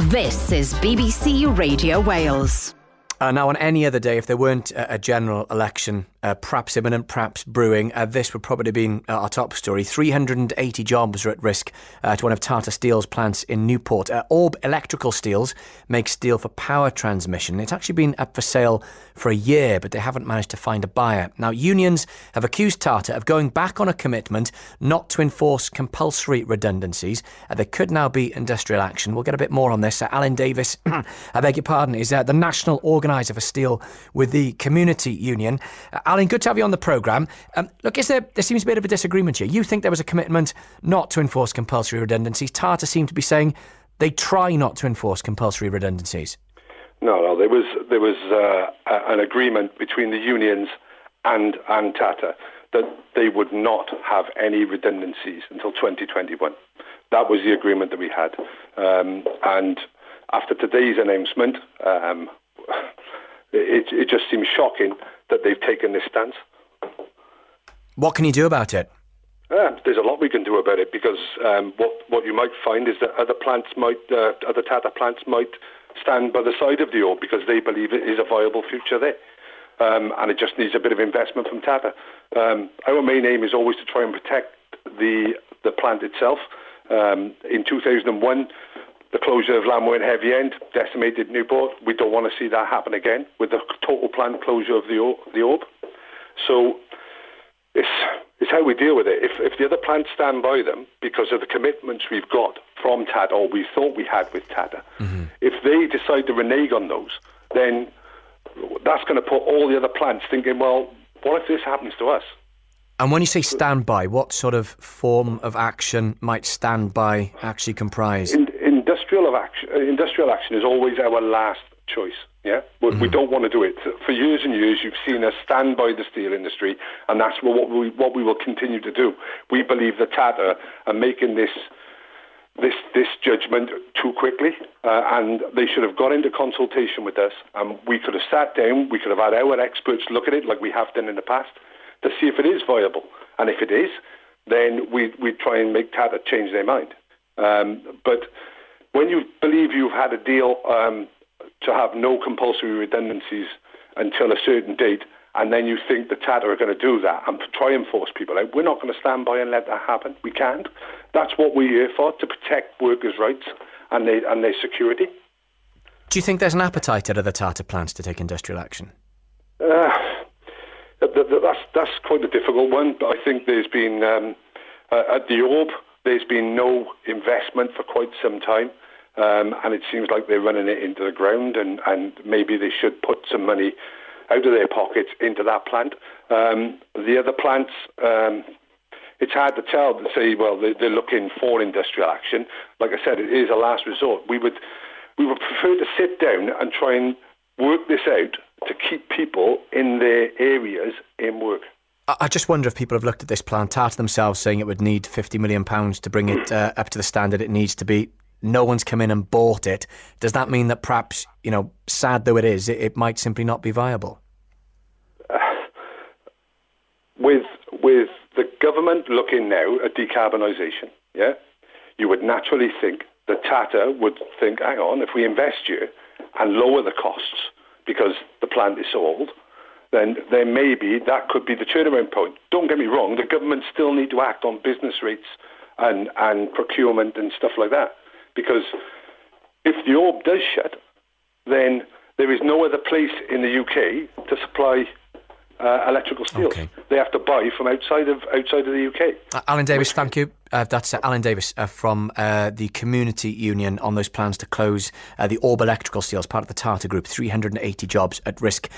This is BBC Radio Wales. Now, on any other day, if there weren't a general election, perhaps imminent, perhaps brewing, this would probably have been our top story. 380 jobs are at risk to one of Tata Steel's plants in Newport. Orb Electrical Steels makes steel for power transmission. It's actually been up for sale for a year, but they haven't managed to find a buyer. Now, unions have accused Tata of going back on a commitment not to enforce compulsory redundancies. There could now be industrial action. We'll get a bit more on this. Alun Davies, I beg your pardon, is the National Organiser for Steel with the Community Union. Alun, good to have you on the programme. Look, there seems to be a bit of a disagreement here. You think there was a commitment not to enforce compulsory redundancies. Tata seem to be saying they try not to enforce compulsory redundancies. No, there was an agreement between the unions and Tata that they would not have any redundancies until 2021. That was the agreement that we had. And after today's announcement, it just seems shocking that they've taken this stance. What can you do about it? There's a lot we can do about it, because what you might find is that other Tata plants might stand by the side of the Orb because they believe it is a viable future there. And it just needs a bit of investment from Tata. Our main aim is always to try and protect the plant itself. In 2001, the closure of Lamwo and Heavy End decimated Newport. We don't want to see that happen again with the total plant closure of the Orb. So it's how we deal with it. If the other plants stand by them because of the commitments we've got from Tata, or we thought we had with Tata, if they decide to renege on those, then that's going to put all the other plants thinking, well, what if this happens to us? And when you say stand by, what sort of form of action might stand by actually comprise? Industrial action is always our last choice. Yeah, we don't want to do it. For years and years, you've seen us stand by the steel industry, and that's what we will continue to do. We believe that Tata are making this judgment too quickly, and they should have got into consultation with us, and we could have sat down. We could have had our experts look at it like we have done in the past to see if it is viable, and if it is, then we try and make Tata change their mind. But when you believe you've had a deal to have no compulsory redundancies until a certain date, and then you think that Tata are going to do that and try and force people out, we're not going to stand by and let that happen. We can't. That's what we're here for, to protect workers' rights and their security. Do you think there's an appetite at other Tata plants to take industrial action? That's quite a difficult one. But I think there's been, at the Orb, there's been no investment for quite some time. And it seems like they're running it into the ground, and maybe they should put some money out of their pockets into that plant. The other plants, it's hard to tell, to say, well, they're looking for industrial action. Like I said, it is a last resort. We would prefer to sit down and try and work this out to keep people in their areas in work. I just wonder if people have looked at this plant, Tata themselves saying it would need £50 million to bring it up to the standard it needs to be. No one's come in and bought it. Does that mean that perhaps, sad though it is, it might simply not be viable? With the government looking now at decarbonisation, yeah, you would naturally think that Tata would think, hang on, if we invest here and lower the costs because the plant is so old, then maybe that could be the turnaround point. Don't get me wrong, the government still need to act on business rates and procurement and stuff like that. Because if the Orb does shut, then there is no other place in the UK to supply electrical steel. Okay. They have to buy from outside of the UK. Alun Davies, thank you. That's Alun Davies from the Community Union on those plans to close the Orb Electrical Steel as part of the Tata Group. 380 jobs at risk.